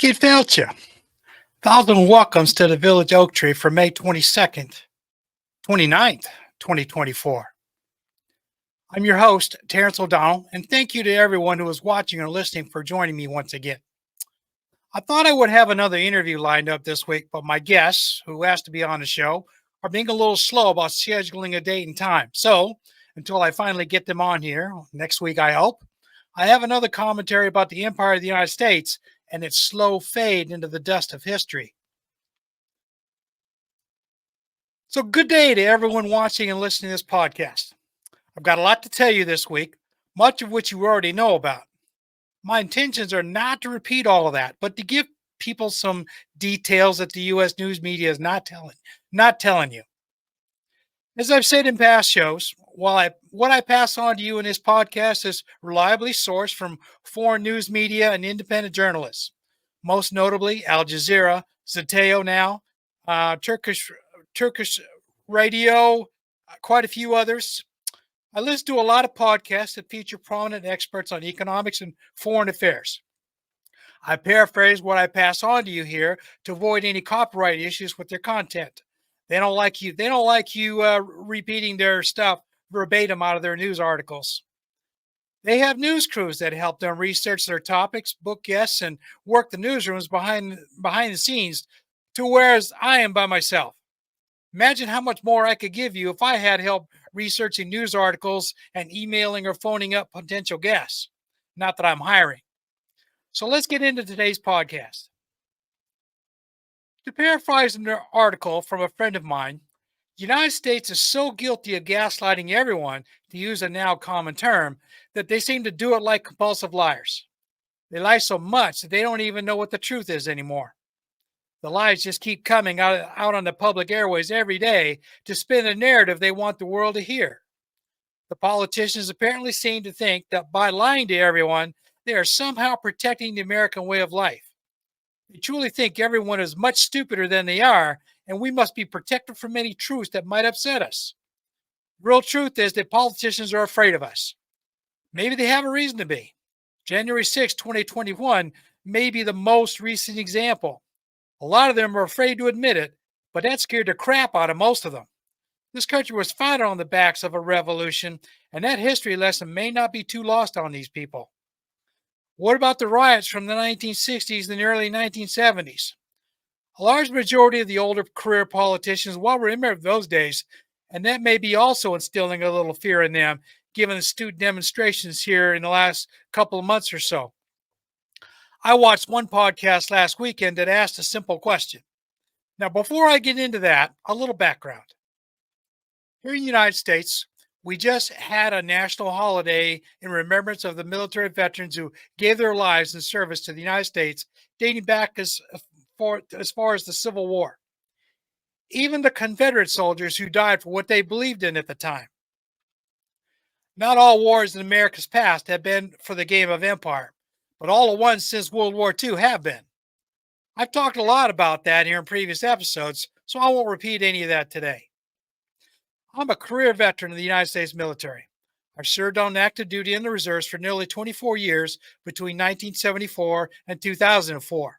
Céad Fáilte. Thousand welcomes to the Village Oak Tree for May 22nd, 29th, 2024. I'm your host, Terrance Ó Domhnaill, and thank you to everyone who is watching or listening for joining me once again. I thought I would have another interview lined up this week, but my guests, who asked to be on the show, are being a little slow about scheduling a date and time. So, until I finally get them on here next week, I hope, I have another commentary about the Empire of the United States and its slow fade into the dust of history. So, good day to everyone watching and listening to this podcast. I've got a lot to tell you this week, much of which you already know about. My intentions are not to repeat all of that, but to give people some details that the U.S. news media is not telling you. As I've said in past shows, what I pass on to you in this podcast is reliably sourced from foreign news media and independent journalists, most notably Al Jazeera, Zateo now, Turkish radio, quite a few others. I listen to a lot of podcasts that feature prominent experts on economics and foreign affairs. I paraphrase what I pass on to you here to avoid any copyright issues with their content. They don't like you. They don't like you repeating their stuff verbatim out of their news articles. They have news crews that help them research their topics, book guests, and work the newsrooms behind the scenes. To whereas I am by myself. Imagine how much more I could give you if I had help researching news articles and emailing or phoning up potential guests. Not that I'm hiring. So let's get into today's podcast. To paraphrase an article from a friend of mine, the United States is so guilty of gaslighting everyone, to use a now common term, that they seem to do it like compulsive liars. They lie so much that they don't even know what the truth is anymore. The lies just keep coming out on the public airways every day to spin a narrative they want the world to hear. The politicians apparently seem to think that by lying to everyone, they are somehow protecting the American way of life. They truly think everyone is much stupider than they are, and we must be protected from any truths that might upset us. The real truth is that politicians are afraid of us. Maybe they have a reason to be. January 6, 2021 may be the most recent example. A lot of them are afraid to admit it, but that scared the crap out of most of them. This country was founded on the backs of a revolution, and that history lesson may not be too lost on these people. What about the riots from the 1960s and the early 1970s? A large majority of the older career politicians will remember those days, and that may be also instilling a little fear in them, given the student demonstrations here in the last couple of months or so. I watched one podcast last weekend that asked a simple question. Now, before I get into that, a little background. Here in the United States, we just had a national holiday in remembrance of the military veterans who gave their lives in service to the United States, dating back as far as the Civil War. Even the Confederate soldiers who died for what they believed in at the time. Not all wars in America's past have been for the game of empire, but all the ones since World War II have been. I've talked a lot about that here in previous episodes, so I won't repeat any of that today. I'm a career veteran of the United States military. I served on active duty in the reserves for nearly 24 years between 1974 and 2004.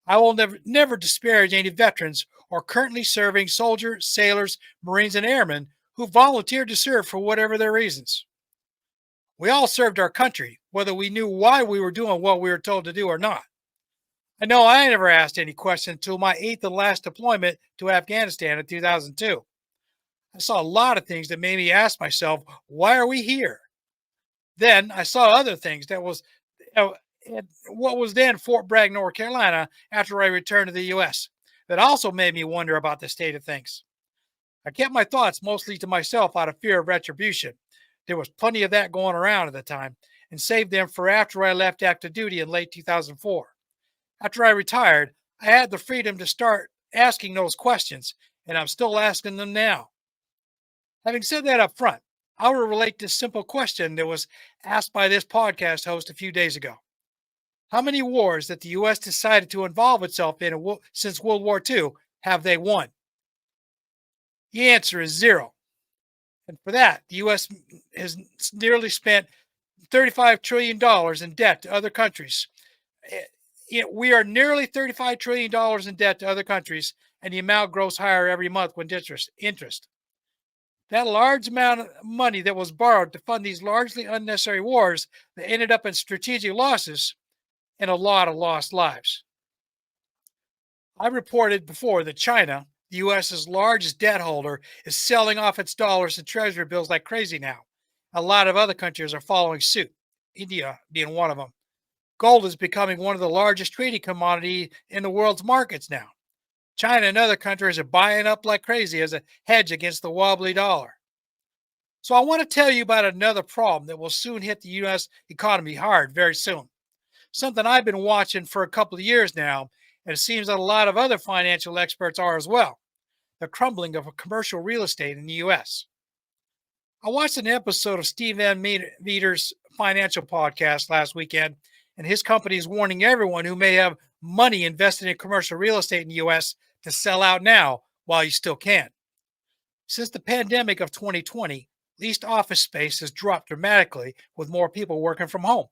I will never disparage any veterans or currently serving soldiers, sailors, Marines, and airmen who volunteered to serve for whatever their reasons. We all served our country, whether we knew why we were doing what we were told to do or not. I know I never asked any questions until my 8th and last deployment to Afghanistan in 2002. I saw a lot of things that made me ask myself, why are we here? Then I saw other things that was at what was then Fort Bragg, North Carolina, after I returned to the U.S. that also made me wonder about the state of things. I kept my thoughts mostly to myself out of fear of retribution. There was plenty of that going around at the time, and saved them for after I left active duty in late 2004. After I retired, I had the freedom to start asking those questions, and I'm still asking them now. Having said that up front, I will relate this simple question that was asked by this podcast host a few days ago. How many wars that the U.S. decided to involve itself in since World War II have they won? The answer is 0. And for that, the U.S. has nearly spent $35 trillion in debt to other countries We are nearly $35 trillion in debt to other countries, and the amount grows higher every month with interest. That large amount of money that was borrowed to fund these largely unnecessary wars that ended up in strategic losses and a lot of lost lives. I reported before that China, the US's largest debt holder, is selling off its dollars and treasury bills like crazy now. A lot of other countries are following suit, India being one of them. Gold is becoming one of the largest trading commodity in the world's markets now. China and other countries are buying up like crazy as a hedge against the wobbly dollar. So I want to tell you about another problem that will soon hit the US economy hard very soon. Something I've been watching for a couple of years now, and it seems that a lot of other financial experts are as well. The crumbling of commercial real estate in the US. I watched an episode of Steve Van Meter's financial podcast last weekend, and his company is warning everyone who may have money invested in commercial real estate in the US to sell out now while you still can. Since the pandemic of 2020, leased office space has dropped dramatically with more people working from home.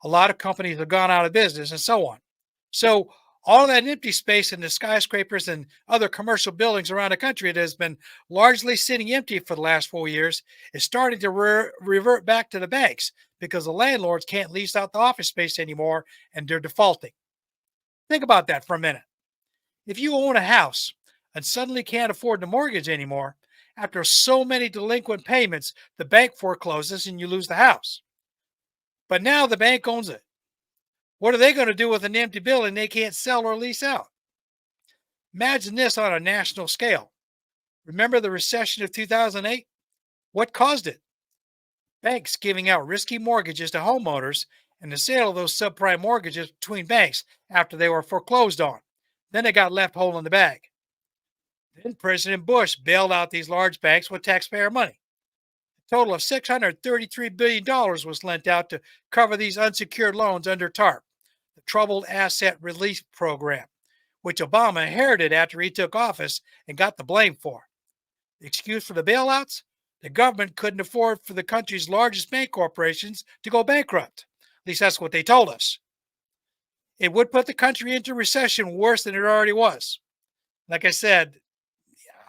A lot of companies have gone out of business and so on. So, all that empty space in the skyscrapers and other commercial buildings around the country that has been largely sitting empty for the last 4 years is starting to revert back to the banks because the landlords can't lease out the office space anymore and they're defaulting. Think about that for a minute. If you own a house and suddenly can't afford the mortgage anymore, after so many delinquent payments, the bank forecloses and you lose the house. But now the bank owns it. What are they going to do with an empty building they can't sell or lease out? Imagine this on a national scale. Remember the recession of 2008? What caused it? Banks giving out risky mortgages to homeowners and the sale of those subprime mortgages between banks after they were foreclosed on. Then they got left holding the bag. Then President Bush bailed out these large banks with taxpayer money. A total of $633 billion was lent out to cover these unsecured loans under TARP, the Troubled Asset Relief Program, which Obama inherited after he took office and got the blame for. The excuse for the bailouts? The government couldn't afford for the country's largest bank corporations to go bankrupt. At least that's what they told us. It would put the country into recession worse than it already was. Like I said,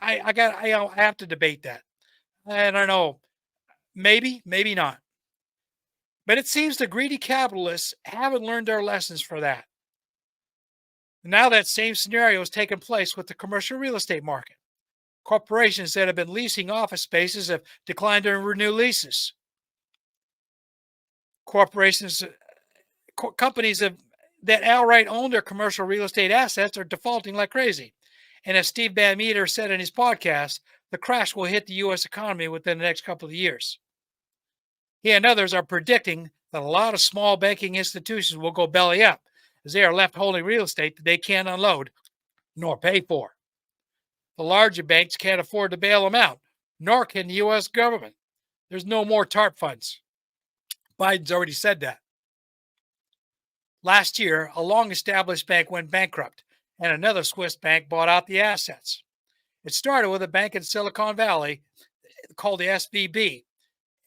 I have to debate that. I don't know. Maybe, maybe not. But it seems the greedy capitalists haven't learned their lessons for that. Now that same scenario has taken place with the commercial real estate market. Corporations that have been leasing office spaces have declined to renew leases. Companies that outright own their commercial real estate assets are defaulting like crazy. And as Steve Van Meter said in his podcast, the crash will hit the U.S. economy within the next couple of years. He and others are predicting that a lot of small banking institutions will go belly up as they are left holding real estate that they can't unload nor pay for. The larger banks can't afford to bail them out, nor can the U.S. government. There's no more TARP funds. Biden's already said that. Last year, a long-established bank went bankrupt, and another Swiss bank bought out the assets. It started with a bank in Silicon Valley called the SVB,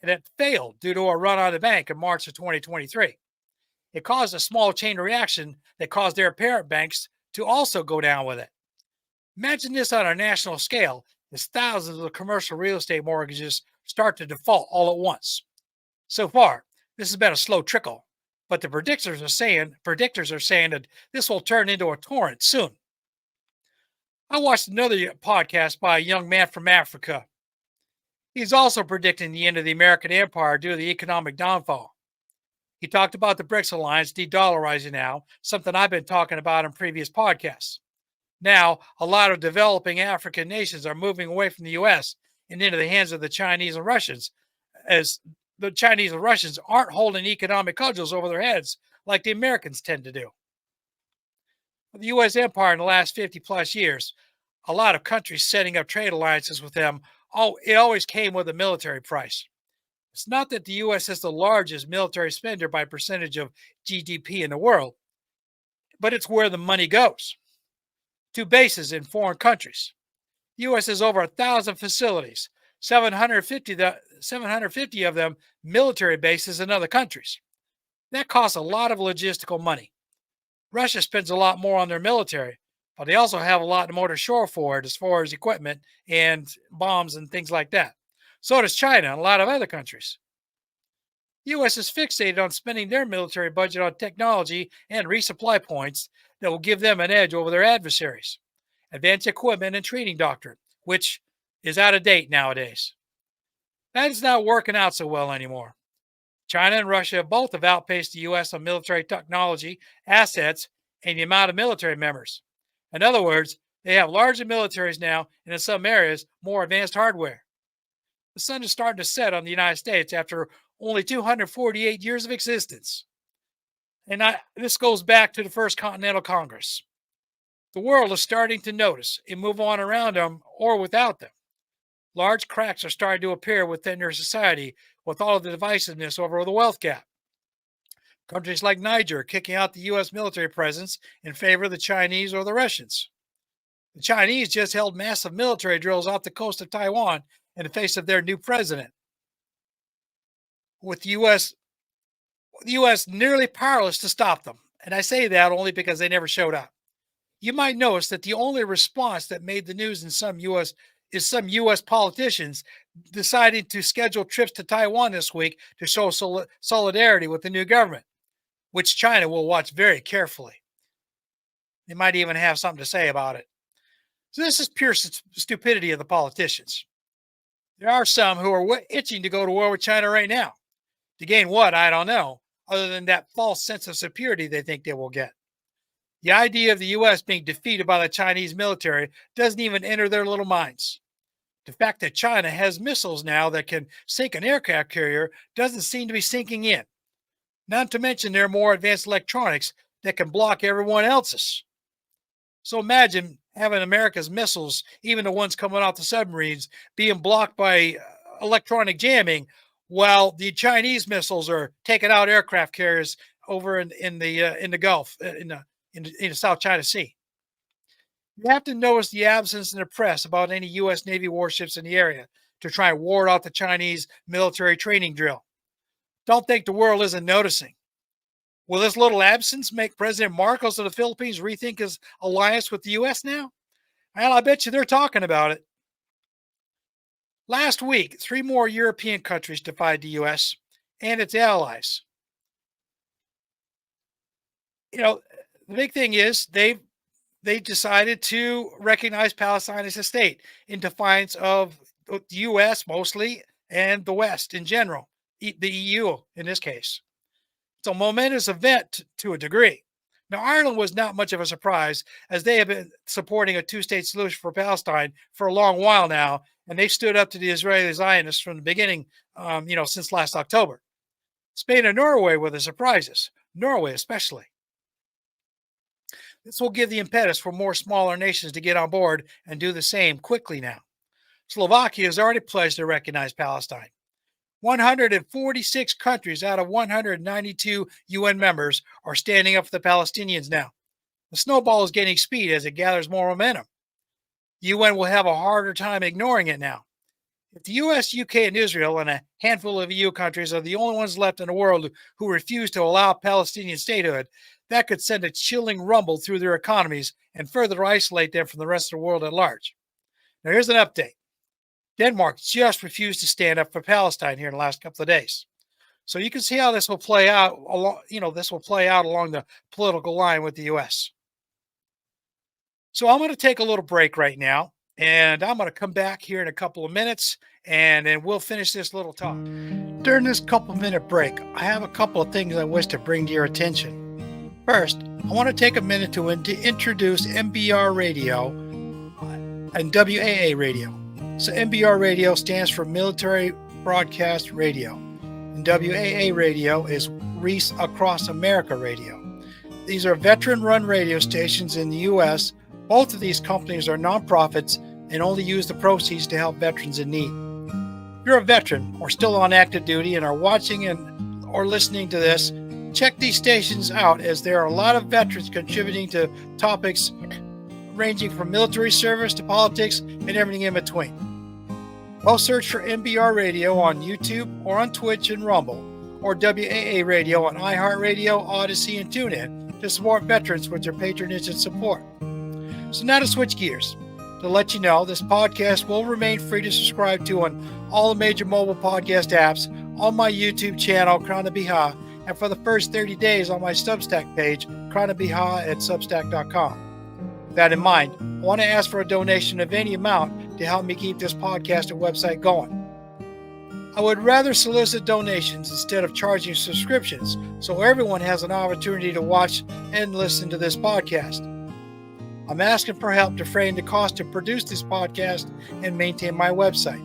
and it failed due to a run on the bank in March of 2023. It caused a small chain reaction that caused their parent banks to also go down with it. Imagine this on a national scale as thousands of commercial real estate mortgages start to default all at once. So far, this has been a slow trickle, but the predictors are saying that this will turn into a torrent soon. I watched another podcast by a young man from Africa. He's also predicting the end of the American empire due to the economic downfall. He talked about the BRICS alliance de-dollarizing now, something I've been talking about in previous podcasts. Now, a lot of developing African nations are moving away from the U.S. and into the hands of the Chinese and Russians, as the Chinese and Russians aren't holding economic cudgels over their heads like the Americans tend to do. The U.S. empire in the last 50 plus years, a lot of countries setting up trade alliances with them, it always came with a military price. It's not that the U.S. is the largest military spender by percentage of GDP in the world, but it's where the money goes. To bases in foreign countries. The U.S. has over 1,000 facilities, 750 of them military bases in other countries. That costs a lot of logistical money. Russia spends a lot more on their military, but they also have a lot more to show for it as far as equipment and bombs and things like that. So does China and a lot of other countries. The U.S. is fixated on spending their military budget on technology and resupply points that will give them an edge over their adversaries. Advanced equipment and training doctrine, which is out of date nowadays. That is not working out so well anymore. China and Russia both have outpaced the U.S. on military technology, assets, and the amount of military members. In other words, they have larger militaries now, and in some areas, more advanced hardware. The sun is starting to set on the United States after only 248 years of existence. And this goes back to the First Continental Congress. The world is starting to notice and move on around them or without them. Large cracks are starting to appear within their society with all of the divisiveness over the wealth gap. Countries like Niger are kicking out the U.S. military presence in favor of the Chinese or the Russians. The Chinese just held massive military drills off the coast of Taiwan in the face of their new president, with the U.S. nearly powerless to stop them. And I say that only because they never showed up. You might notice that the only response that made the news in some U.S. politicians deciding to schedule trips to Taiwan this week to show solidarity with the new government, which China will watch very carefully. They might even have something to say about it. So this is pure stupidity of the politicians. There are some who are itching to go to war with China right now. To gain what, I don't know, other than that false sense of superiority they think they will get. The idea of the U.S. being defeated by the Chinese military doesn't even enter their little minds. The fact that China has missiles now that can sink an aircraft carrier doesn't seem to be sinking in. Not to mention their more advanced electronics that can block everyone else's. So imagine having America's missiles, even the ones coming off the submarines, being blocked by electronic jamming, while the Chinese missiles are taking out aircraft carriers over in the Gulf, in the South China Sea. You have to notice the absence in the press about any U.S. Navy warships in the area to try and ward out the Chinese military training drill. Don't think the world isn't noticing. Will this little absence make President Marcos of the Philippines rethink his alliance with the U.S. now? Well, I bet you they're talking about it. Last week, 3 more European countries defied the U.S. and its allies. The big thing is they decided to recognize Palestine as a state in defiance of the U.S. mostly and the West in general, the EU in this case. It's a momentous event to a degree. Now, Ireland was not much of a surprise, as they have been supporting a 2-state solution for Palestine for a long while now, and they stood up to the Israeli Zionists from the beginning, since last October. Spain and Norway were the surprises, Norway especially. This will give the impetus for more smaller nations to get on board and do the same quickly now. Slovakia has already pledged to recognize Palestine. 146 countries out of 192 UN members are standing up for the Palestinians now. The snowball is gaining speed as it gathers more momentum. The UN will have a harder time ignoring it now. If the US, UK, and Israel and a handful of EU countries are the only ones left in the world who refuse to allow Palestinian statehood, that could send a chilling rumble through their economies and further isolate them from the rest of the world at large. Now, here's an update. Denmark just refused to stand up for Palestine here in the last couple of days. So you can see how this will play out along the political line with the U.S. So I'm going to take a little break right now, and I'm going to come back here in a couple of minutes, and then we'll finish this little talk. During this couple-minute break, I have a couple of things I wish to bring to your attention. First, I want to take a minute to introduce MBR Radio and WAA Radio. So MBR Radio stands for Military Broadcast Radio, and WAA Radio is Reese Across America Radio. These are veteran-run radio stations in the U.S. Both of these companies are nonprofits and only use the proceeds to help veterans in need. If you're a veteran or still on active duty and are watching or listening to this, check these stations out, as there are a lot of veterans contributing to topics ranging from military service to politics and everything in between. Well, search for MBR Radio on YouTube or on Twitch and Rumble, or WAA Radio on iHeartRadio, Odyssey, and TuneIn to support veterans with their patronage and support. So now to switch gears. To let you know, this podcast will remain free to subscribe to on all the major mobile podcast apps, on my YouTube channel, Krana Biha, and for the first 30 days on my Substack page, kranabiha@substack.com. With that in mind, I want to ask for a donation of any amount to help me keep this podcast and website going. I would rather solicit donations instead of charging subscriptions, so everyone has an opportunity to watch and listen to this podcast. I'm asking for help defraying the cost to produce this podcast and maintain my website.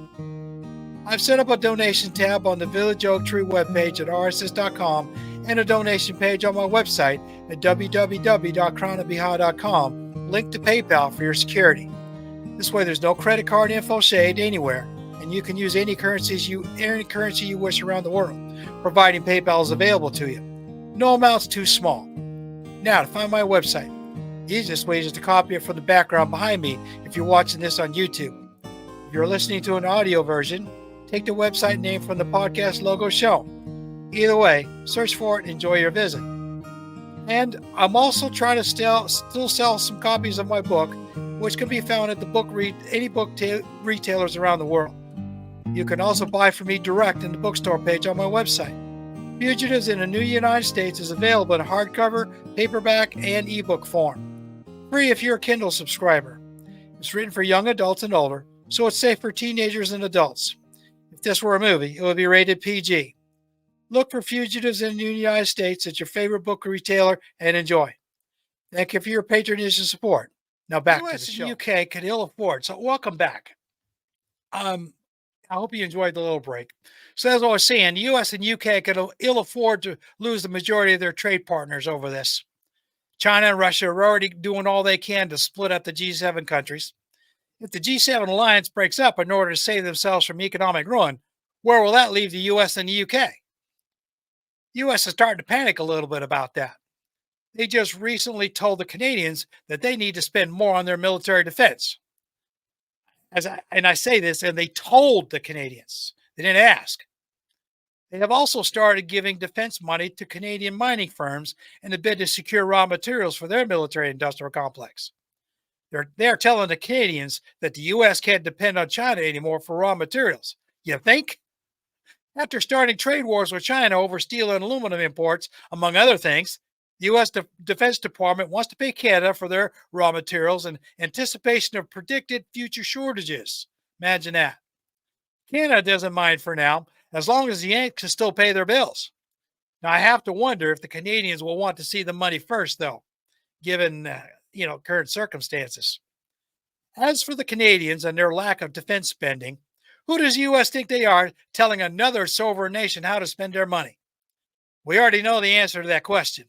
I've set up a donation tab on the Village Oak Tree webpage at rss.com and a donation page on my website at www.kranabiha.com, linked to PayPal for your security. This way there's no credit card info shade anywhere, and you can use any currency you wish around the world, providing PayPal is available to you. No amount's too small. Now, to find my website. The easiest way is to copy it from the background behind me if you're watching this on YouTube. If you're listening to an audio version, take the website name from the podcast logo shown. Either way, search for it and enjoy your visit. And I'm also trying to still sell some copies of my book, which can be found at any book retailers around the world. You can also buy from me direct in the bookstore page on my website. Fugitives in the New United States is available in hardcover, paperback, and ebook form. Free if you're a Kindle subscriber. It's written for young adults and older, so it's safe for teenagers and adults. If this were a movie, it would be rated PG. Look for Fugitives in the United States at your favorite book retailer and enjoy. Thank you for your patronage and support. Now back to the show. The US and UK could ill afford. So welcome back. I hope you enjoyed the little break. So as I was saying, the US and UK could ill afford to lose the majority of their trade partners over this. China and Russia are already doing all they can to split up the G7 countries. If the G7 alliance breaks up in order to save themselves from economic ruin, where will that leave the US and the UK? The US is starting to panic a little bit about that. They just recently told the Canadians that they need to spend more on their military defense. I say this, and they told the Canadians. They didn't ask. They have also started giving defense money to Canadian mining firms in a bid to secure raw materials for their military industrial complex. They're telling the Canadians that the U.S. can't depend on China anymore for raw materials. You think? After starting trade wars with China over steel and aluminum imports, among other things, the U.S. Defense Department wants to pay Canada for their raw materials in anticipation of predicted future shortages. Imagine that. Canada doesn't mind for now, as long as the Yanks can still pay their bills. Now, I have to wonder if the Canadians will want to see the money first, though, given current circumstances. As for the Canadians and their lack of defense spending, who does the U.S. think they are telling another sovereign nation how to spend their money? We already know the answer to that question.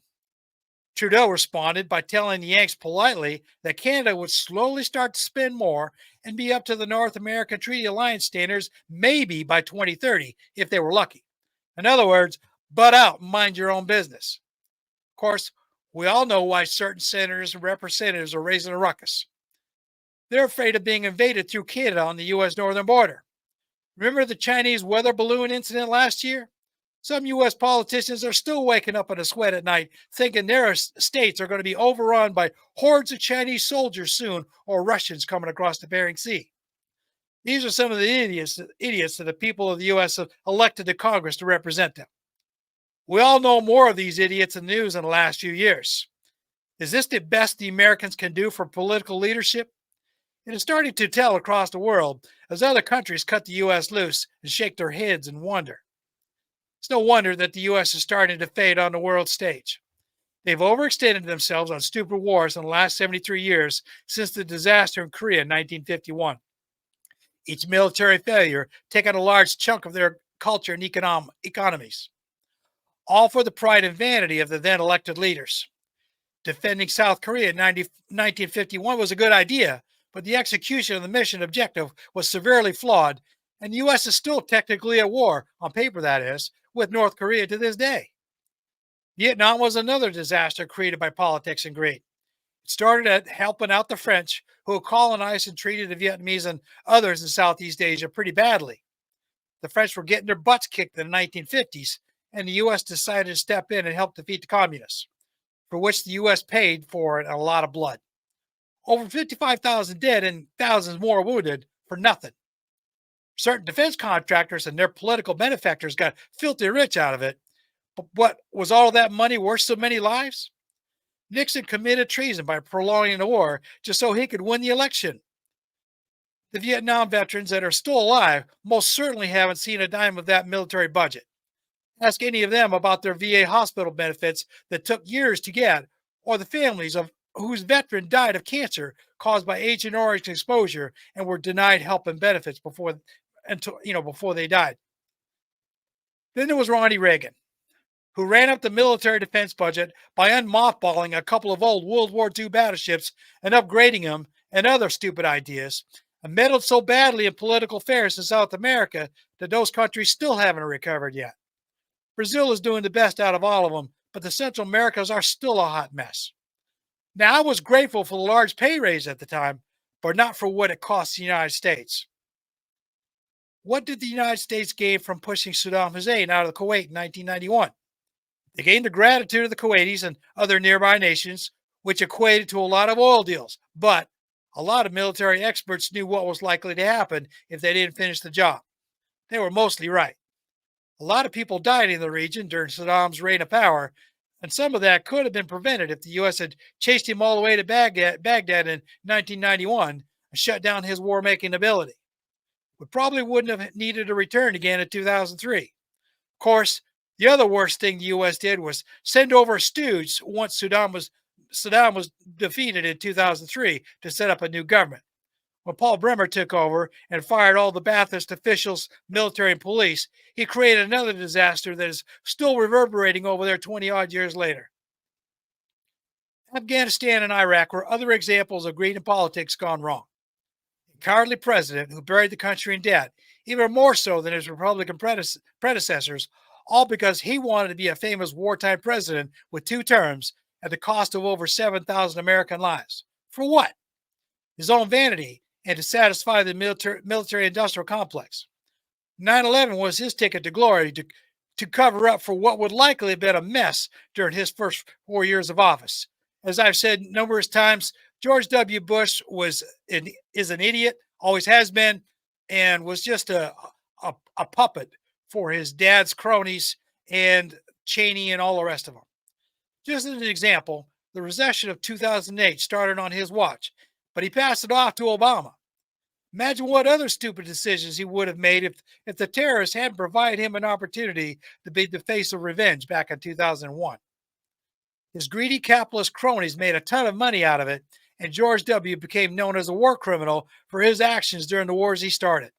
Trudeau responded by telling the Yanks politely that Canada would slowly start to spend more and be up to the North American Treaty Alliance standards maybe by 2030 if they were lucky. In other words, butt out and mind your own business. Of course, we all know why certain senators and representatives are raising a ruckus. They're afraid of being invaded through Canada on the U.S. northern border. Remember the Chinese weather balloon incident last year? Some U.S. politicians are still waking up in a sweat at night, thinking their states are going to be overrun by hordes of Chinese soldiers soon, or Russians coming across the Bering Sea. These are some of the idiots that the people of the U.S. have elected to Congress to represent them. We all know more of these idiots in the news in the last few years. Is this the best the Americans can do for political leadership? It is starting to tell across the world as other countries cut the U.S. loose and shake their heads in wonder. It's no wonder that the U.S. is starting to fade on the world stage. They've overextended themselves on stupid wars in the last 73 years since the disaster in Korea in 1951. Each military failure taking a large chunk of their culture and economies. All for the pride and vanity of the then elected leaders. Defending South Korea in 1951 was a good idea, but the execution of the mission objective was severely flawed, and the U.S. is still technically at war, on paper that is, with North Korea to this day. Vietnam was another disaster created by politics and greed. It started at helping out the French, who colonized and treated the Vietnamese and others in Southeast Asia pretty badly. The French were getting their butts kicked in the 1950s, and the U.S. decided to step in and help defeat the communists. for which the U.S. paid for it a lot of blood. Over 55,000 dead and thousands more wounded for nothing. Certain defense contractors and their political benefactors got filthy rich out of it. But what was all that money worth so many lives? Nixon committed treason by prolonging the war just so he could win the election. The Vietnam veterans that are still alive most certainly haven't seen a dime of that military budget. Ask any of them about their VA hospital benefits that took years to get, or the families of whose veteran died of cancer caused by Agent Orange exposure and were denied help and benefits before they died. Then there was Ronnie Reagan, who ran up the military defense budget by unmothballing a couple of old World War II battleships and upgrading them and other stupid ideas, and meddled so badly in political affairs in South America that those countries still haven't recovered yet. Brazil is doing the best out of all of them, but the Central Americas are still a hot mess. Now, I was grateful for the large pay raise at the time, but not for what it cost the United States. What did the United States gain from pushing Saddam Hussein out of Kuwait in 1991? They gained the gratitude of the Kuwaitis and other nearby nations, which equated to a lot of oil deals. But a lot of military experts knew what was likely to happen if they didn't finish the job. They were mostly right. A lot of people died in the region during Saddam's reign of power, and some of that could have been prevented if the U.S. had chased him all the way to Baghdad in 1991 and shut down his war-making ability. We probably wouldn't have needed to return again in 2003. Of course, the other worst thing the U.S. did was send over a stooge once Saddam was defeated in 2003 to set up a new government. When Paul Bremer took over and fired all the Ba'athist officials, military, and police, he created another disaster that is still reverberating over there 20-odd years later. Afghanistan and Iraq were other examples of greed and politics gone wrong. A cowardly president who buried the country in debt, even more so than his Republican predecessors, all because he wanted to be a famous wartime president with 2 terms at the cost of over 7,000 American lives. For what? His own vanity and to satisfy the military-industrial complex. 9/11 was his ticket to glory to cover up for what would likely have been a mess during his first 4 years of office. As I've said numerous times, George W. Bush is an idiot, always has been, and was just a puppet for his dad's cronies and Cheney and all the rest of them. Just as an example, the recession of 2008 started on his watch, but he passed it off to Obama. Imagine what other stupid decisions he would have made if the terrorists hadn't provided him an opportunity to be the face of revenge back in 2001. His greedy capitalist cronies made a ton of money out of it, and George W. became known as a war criminal for his actions during the wars he started.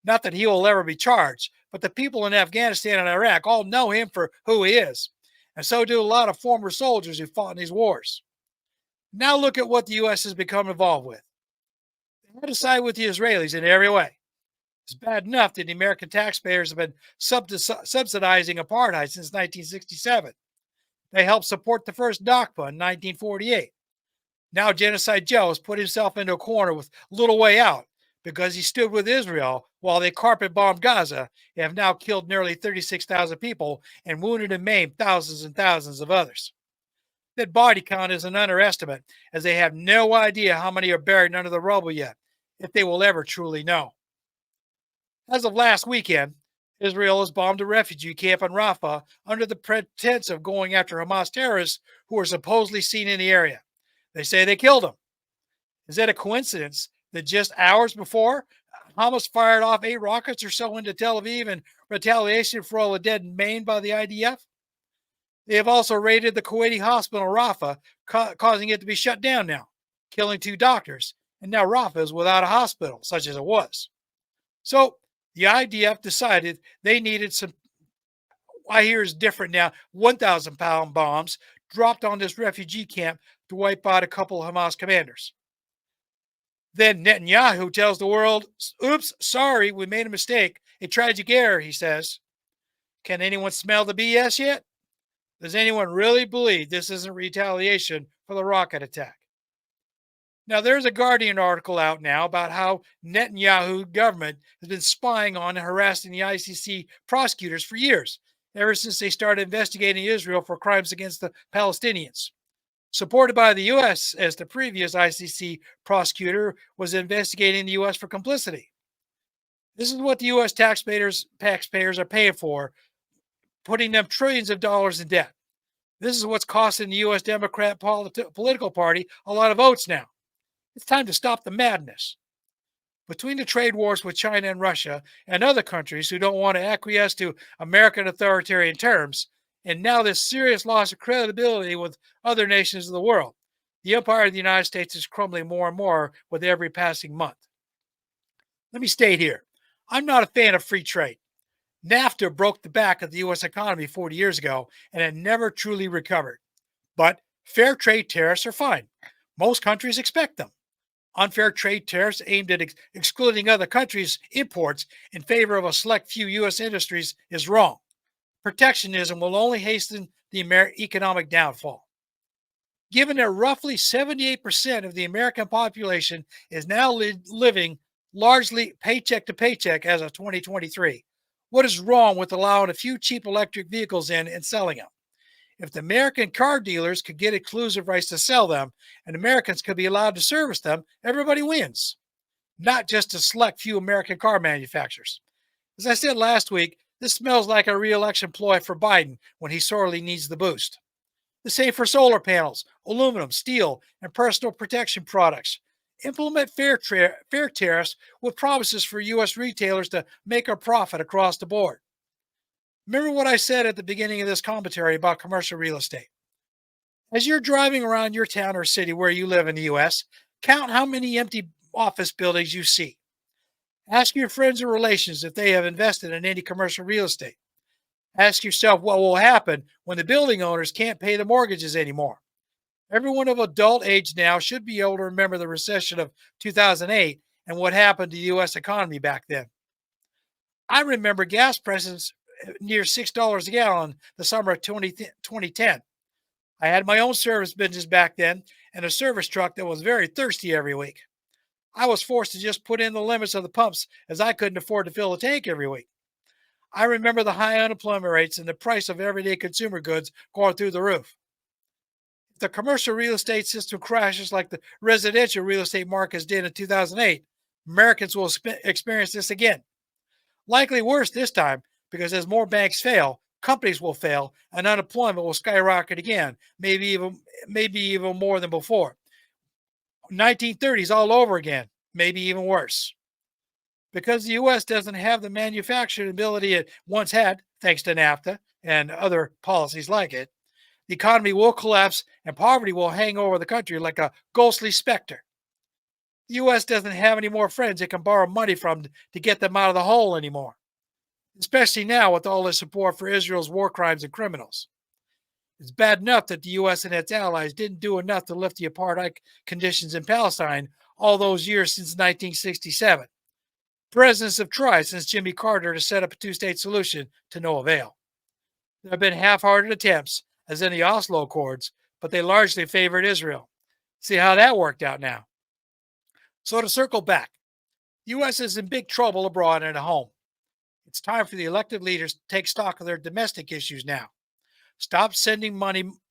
Not that he will ever be charged, but the people in Afghanistan and Iraq all know him for who he is, and so do a lot of former soldiers who fought in these wars. Now look at what the U.S. has become involved with. They had to side with the Israelis in every way. It's bad enough that the American taxpayers have been subsidizing apartheid since 1967. They helped support the first Nakba in 1948. Now Genocide Joe has put himself into a corner with little way out because he stood with Israel while they carpet bombed Gaza and have now killed nearly 36,000 people and wounded and maimed thousands and thousands of others. That body count is an underestimate, as they have no idea how many are buried under the rubble yet, if they will ever truly know. As of last weekend, Israel has bombed a refugee camp in Rafah under the pretense of going after Hamas terrorists who were supposedly seen in the area. They say they killed them. Is that a coincidence that just hours before, Hamas fired off 8 rockets or so into Tel Aviv in retaliation for all the dead and maimed by the IDF? They have also raided the Kuwaiti hospital in Rafah, causing it to be shut down now, killing 2 doctors, and now Rafah is without a hospital, such as it was. So the IDF decided they needed some, I hear is different now, 1,000-pound bombs dropped on this refugee camp to wipe out a couple of Hamas commanders. Then Netanyahu tells the world, oops, sorry, we made a mistake. A tragic error, he says. Can anyone smell the BS yet? Does anyone really believe this isn't retaliation for the rocket attack? Now, there's a Guardian article out now about how Netanyahu government has been spying on and harassing the ICC prosecutors for years, ever since they started investigating Israel for crimes against the Palestinians. Supported by the U.S., as the previous ICC prosecutor was investigating the U.S. for complicity. This is what the U.S. taxpayers are paying for, putting them trillions of dollars in debt. This is what's costing the U.S. Democrat political party a lot of votes now. It's time to stop the madness. Between the trade wars with China and Russia and other countries who don't want to acquiesce to American authoritarian terms, and now this serious loss of credibility with other nations of the world, the empire of the United States is crumbling more and more with every passing month. Let me state here, I'm not a fan of free trade. NAFTA broke the back of the U.S. economy 40 years ago and it never truly recovered. But fair trade tariffs are fine. Most countries expect them. Unfair trade tariffs aimed at excluding other countries' imports in favor of a select few U.S. industries is wrong. Protectionism will only hasten the economic downfall. Given that roughly 78% of the American population is now living largely paycheck to paycheck as of 2023, what is wrong with allowing a few cheap electric vehicles in and selling them? If the American car dealers could get exclusive rights to sell them and Americans could be allowed to service them, everybody wins, not just a select few American car manufacturers. As I said last week, this smells like a re-election ploy for Biden when he sorely needs the boost. The same for solar panels, aluminum, steel, and personal protection products. Implement fair tariffs with promises for U.S. retailers to make a profit across the board. Remember what I said at the beginning of this commentary about commercial real estate. As you're driving around your town or city where you live in the U.S., count how many empty office buildings you see. Ask your friends or relations if they have invested in any commercial real estate. Ask yourself what will happen when the building owners can't pay the mortgages anymore. Everyone of adult age now should be able to remember the recession of 2008 and what happened to the U.S. economy back then. I remember gas prices near $6 a gallon the summer of 2010. I had my own service business back then and a service truck that was very thirsty every week. I was forced to just put in the limits of the pumps as I couldn't afford to fill the tank every week. I remember the high unemployment rates and the price of everyday consumer goods going through the roof. If the commercial real estate system crashes like the residential real estate markets did in 2008, Americans will experience this again. Likely worse this time because as more banks fail, companies will fail and unemployment will skyrocket again, maybe even more than before. 1930s all over again, maybe even worse. Because the U.S. doesn't have the manufacturing ability it once had, thanks to NAFTA and other policies like it, the economy will collapse and poverty will hang over the country like a ghostly specter. The U.S. doesn't have any more friends it can borrow money from to get them out of the hole anymore, especially now with all the support for Israel's war crimes and criminals. It's bad enough that the U.S. and its allies didn't do enough to lift the apartheid conditions in Palestine all those years since 1967. Presidents have tried since Jimmy Carter to set up a two-state solution to no avail. There have been half-hearted attempts, as in the Oslo Accords, but they largely favored Israel. See how that worked out now. So to circle back, the U.S. is in big trouble abroad and at home. It's time for the elected leaders to take stock of their domestic issues now. Stop sending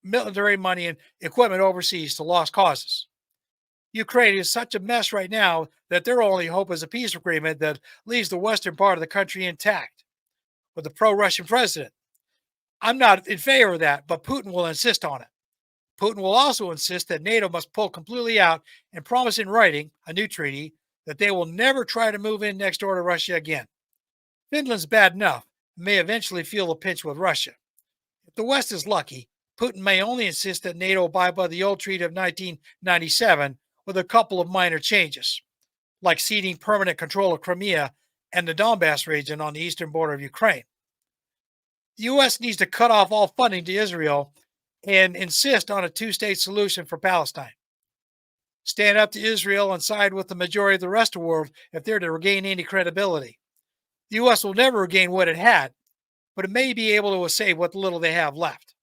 military money and equipment overseas to lost causes. Ukraine is such a mess right now that their only hope is a peace agreement that leaves the western part of the country intact with a pro-Russian president. I'm not in favor of that, but Putin will insist on it. Putin will also insist that NATO must pull completely out and promise in writing a new treaty that they will never try to move in next door to Russia again. Finland's bad enough and may eventually feel the pinch with Russia. If the West is lucky, Putin may only insist that NATO abide by the old treaty of 1997 with a couple of minor changes, like ceding permanent control of Crimea and the Donbass region on the eastern border of Ukraine. The U.S. needs to cut off all funding to Israel and insist on a two-state solution for Palestine. Stand up to Israel and side with the majority of the rest of the world if they're to regain any credibility. The U.S. will never regain what it had, but it may be able to save what little they have left.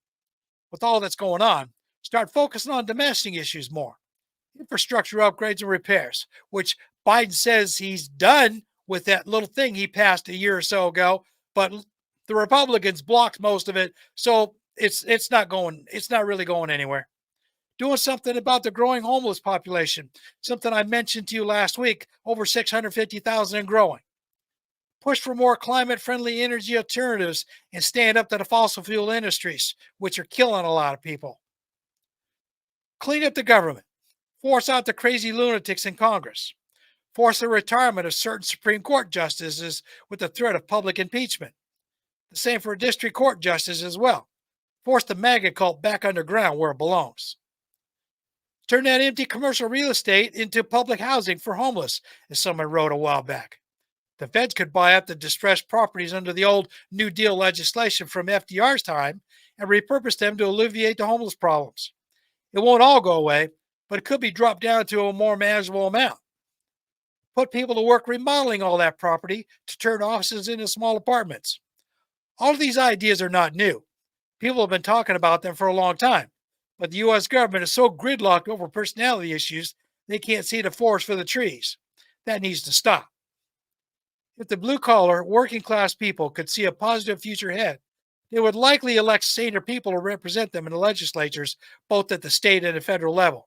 With all that's going on, start focusing on domestic issues more. Infrastructure upgrades and repairs, which Biden says he's done with that little thing he passed a year or so ago, but The Republicans blocked most of it, so it's not really going anywhere. Doing something about the growing homeless population, something I mentioned to you last week, over 650,000 and growing. Push for more climate friendly energy alternatives and stand up to the fossil fuel industries, which are killing a lot of people. Clean up the government, force out the crazy lunatics in Congress, force the retirement of certain Supreme Court justices with the threat of public impeachment. The same for district court justices as well. Force the MAGA cult back underground where it belongs. Turn that empty commercial real estate into public housing for homeless, as someone wrote a while back. The feds could buy up the distressed properties under the old New Deal legislation from FDR's time and repurpose them to alleviate the homeless problems. It won't all go away, but it could be dropped down to a more manageable amount. Put people to work remodeling all that property to turn offices into small apartments. All of these ideas are not new. People have been talking about them for a long time, but the US government is so gridlocked over personality issues, they can't see the forest for the trees. That needs to stop. If the blue collar, working class people could see a positive future ahead, they would likely elect saner people to represent them in the legislatures, both at the state and the federal level.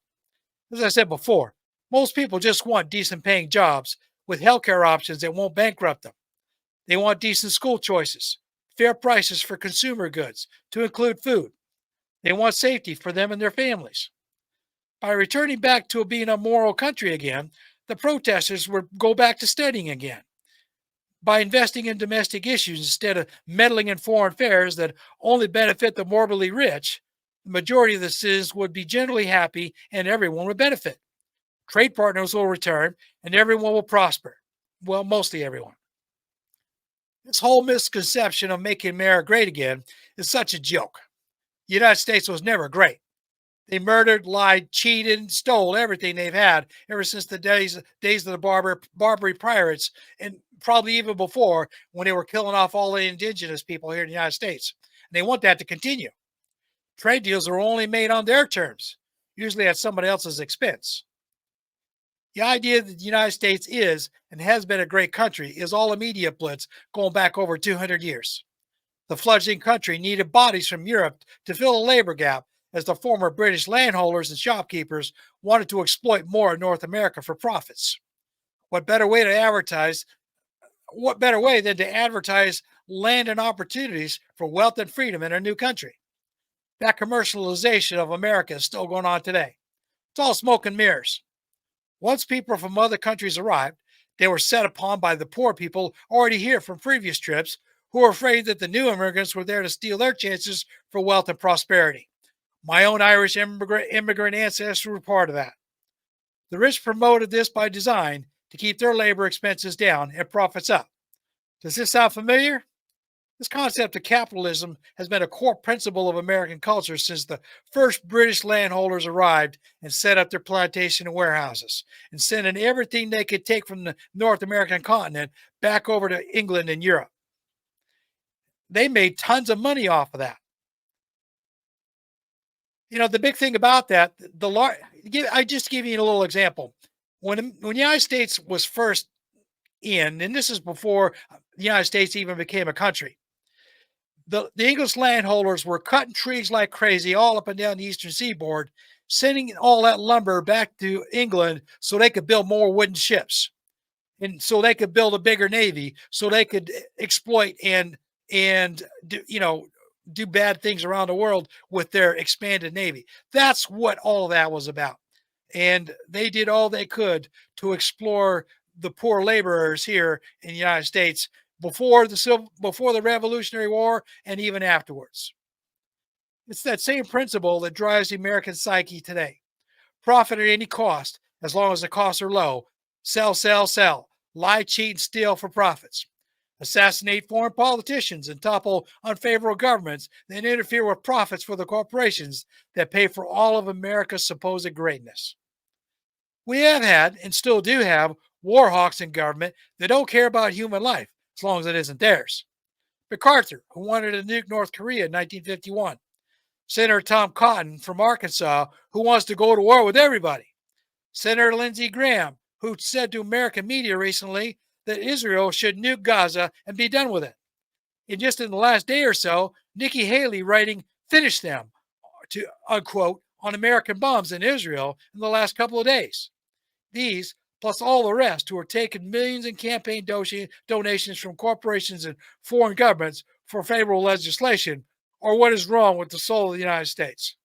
As I said before, most people just want decent paying jobs with healthcare options that won't bankrupt them. They want decent school choices, fair prices for consumer goods, to include food. They want safety for them and their families. By returning back to being a moral country again, the protesters would go back to studying again. By investing in domestic issues instead of meddling in foreign affairs that only benefit the morbidly rich, the majority of the citizens would be generally happy and everyone would benefit. Trade partners will return and everyone will prosper. Well, mostly everyone. This whole misconception of making America great again is such a joke. The United States was never great. They murdered, lied, cheated, and stole everything they've had ever since the days of the Barbary pirates, and probably even before when they were killing off all the indigenous people here in the United States. And they want that to continue. Trade deals are only made on their terms, usually at somebody else's expense. The idea that the United States is and has been a great country is all a media blitz going back over 200 years. The fledgling country needed bodies from Europe to fill a labor gap as the former British landholders and shopkeepers wanted to exploit more of North America for profits. What better way to advertise? What better way than to advertise land and opportunities for wealth and freedom in a new country? That commercialization of America is still going on today. It's all smoke and mirrors. Once people from other countries arrived, they were set upon by the poor people already here from previous trips who were afraid that the new immigrants were there to steal their chances for wealth and prosperity. My own Irish immigrant ancestors were part of that. The rich promoted this by design to keep their labor expenses down and profits up. Does this sound familiar? This concept of capitalism has been a core principle of American culture since the first British landholders arrived and set up their plantation and warehouses and sending everything they could take from the North American continent back over to England and Europe. They made tons of money off of that. You know, the big thing about that, I just give you a little example. When the United States was first in, and this is before the United States even became a country, the English landholders were cutting trees like crazy all up and down the eastern seaboard, sending all that lumber back to England so they could build more wooden ships, and so they could build a bigger navy, so they could exploit and do bad things around the world with their expanded navy. That's what all of that was about, and they did all they could to explore the poor laborers here in the United States before the Revolutionary War and even afterwards. It's that same principle that drives the American psyche today. Profit at any cost, as long as the costs are low. Sell, sell, sell. Lie, cheat, and steal for profits. Assassinate foreign politicians and topple unfavorable governments, then interfere with profits for the corporations that pay for all of America's supposed greatness. We have had, and still do have, war hawks in government that don't care about human life, as long as it isn't theirs. MacArthur, who wanted to nuke North Korea in 1951. Senator Tom Cotton from Arkansas, who wants to go to war with everybody. Senator Lindsey Graham, who said to American media recently that Israel should nuke Gaza and be done with it. And just in the last day or so, Nikki Haley writing, "Finish them," to unquote, on American bombs in Israel in the last couple of days. These, plus all the rest who are taking millions in campaign donations from corporations and foreign governments for favorable legislation, are what is wrong with the soul of the United States.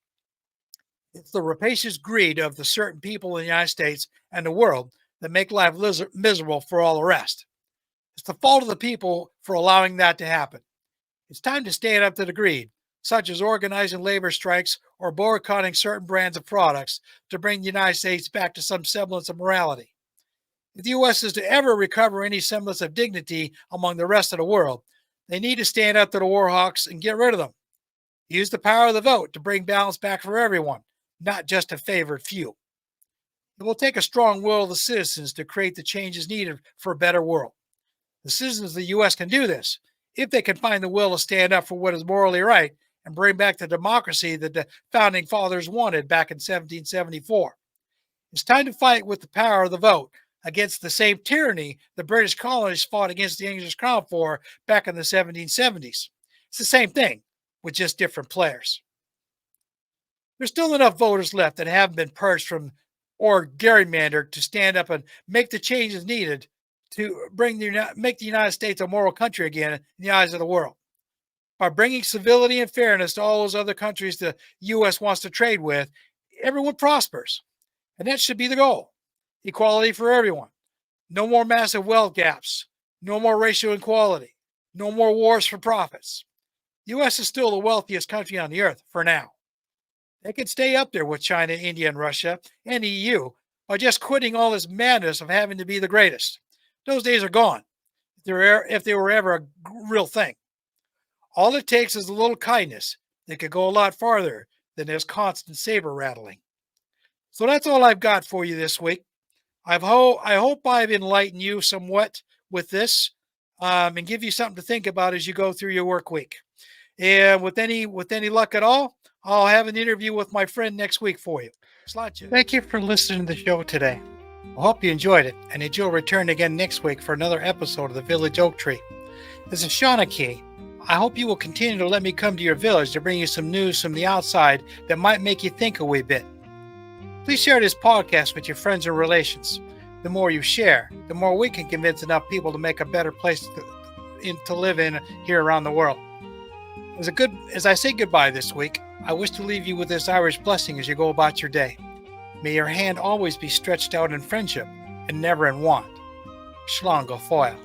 It's the rapacious greed of the certain people in the United States and the world that make life miserable for all the rest. It's the fault of the people for allowing that to happen. It's time to stand up to the greed, such as organizing labor strikes or boycotting certain brands of products to bring the United States back to some semblance of morality. If the U.S. is to ever recover any semblance of dignity among the rest of the world, they need to stand up to the war hawks and get rid of them. Use the power of the vote to bring balance back for everyone, not just a favored few. It will take a strong will of the citizens to create the changes needed for a better world. The citizens of the U.S. can do this if they can find the will to stand up for what is morally right and bring back the democracy that the founding fathers wanted back in 1774. It's time to fight with the power of the vote against the same tyranny the British colonists fought against the English crown for back in the 1770s. It's the same thing, with just different players. There's still enough voters left that haven't been purged from or gerrymandered to stand up and make the changes needed to make the United States a moral country again in the eyes of the world. By bringing civility and fairness to all those other countries the U.S. wants to trade with, everyone prospers. And that should be the goal. Equality for everyone. No more massive wealth gaps. No more racial inequality. No more wars for profits. The U.S. is still the wealthiest country on the earth for now. They can stay up there with China, India, and Russia, and the EU by just quitting all this madness of having to be the greatest. Those days are gone, if they were ever a real thing. All it takes is a little kindness that could go a lot farther than this constant saber rattling. So that's all I've got for you this week. I hope I've enlightened you somewhat with this and give you something to think about as you go through your work week. And with any luck at all, I'll have an interview with my friend next week for you. Thank you for listening to the show today. I hope you enjoyed it and that you'll return again next week for another episode of the Village Oak Tree. This is Shawnee. I hope you will continue to let me come to your village to bring you some news from the outside that might make you think a wee bit. Please share this podcast with your friends and relations. The more you share, the more we can convince enough people to make a better place to live in here around the world. As I say goodbye this week, I wish to leave you with this Irish blessing as you go about your day. May your hand always be stretched out in friendship and never in want. Slán go fóill.